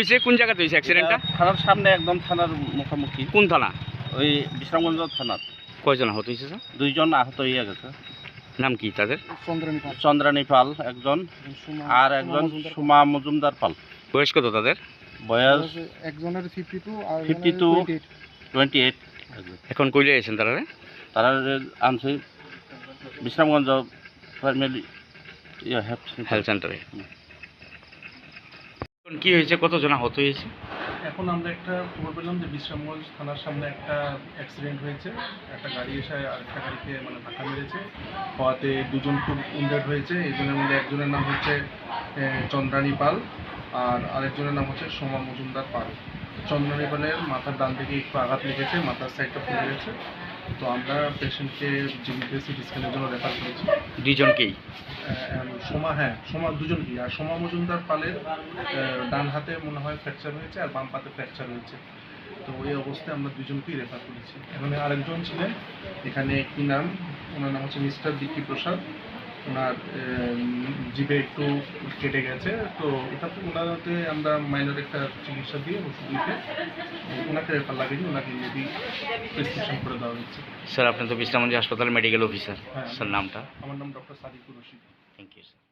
হয়েছে? কোন জায়গাতে হয়েছে অ্যাক্সিডেন্টটা? থানার সামনে, একদম থানার মুখোমুখি। কোন থানা? ওই বিশ্রামগঞ্জ থানার। কয়জন আহত হয়েছে স্যার? 2 জন আহত হয়ে গেছে। নাম কি তাদের? চন্দ্রানী পাল একজন, আর একজন সুমা মজুমদার পাল। বয়স কত তাদের? বয়স একজনের 52 আর 28। এখন কইলে আছেন তারা? তারা আনছে বিশ্রামগঞ্জ প্রাইমারি হেলথ সেন্টারে। এখন কি হয়েছে? কতজন আহত হয়েছে? এখন আমরা একটা খবর পেলাম যে বিশ্রামগঞ্জ থানার সামনে একটা অ্যাক্সিডেন্ট হয়েছে। একটা গাড়ি এসে আরেকটা গাড়িকে ধাক্কা মেরেছে, হওয়াতে 2 জন খুব ইনজুর্ড হয়েছে। এজনের মধ্যে একজনের নাম হচ্ছে চন্দ্রানী পাল, আর আরেকজনের নাম হচ্ছে সোমা মজুমদার পাল। চন্দ্রানী পালের মাথার ডান দিকে একটু আঘাত লেগেছে, মাথার সাইডটা ফুলে গেছে। তো আমরা পেশেন্টকে জিবিতে সিটি স্ক্যানের জন্য রেফার করেছি। 2 জনকেই? সোমা 2 জনকেই। আর সোমা মজুমদার পালের ডান হাতে মনে হয় ফ্র্যাকচার হয়েছে আর বাম পাতে ফ্র্যাকচার হয়েছে। তো এই অবস্থায় আমরা 2 জনকেই রেফার করেছি। এখানে আরেকজন ছিলেন, এখানে কি নাম, ওনার নাম হচ্ছে মিস্টার দিকি প্রসাদ। ওনার জিভে একটু কেটে গেছে। তো এটাতে ওনাতে আমরা মাইনর একটা চিকিৎসা দিয়ে ওষুধ লিখে ওনাকে রেফার লাগিয়ে ওনাকে যদি প্রেসক্রিপশন করে দেওয়া হচ্ছে। স্যার আপনি তো বিশ্রামগঞ্জ হাসপাতাল মেডিকেল অফিসার। হ্যাঁ স্যার নামটা? আমার নাম doctor Sadiqur Rashid. Thank you sir.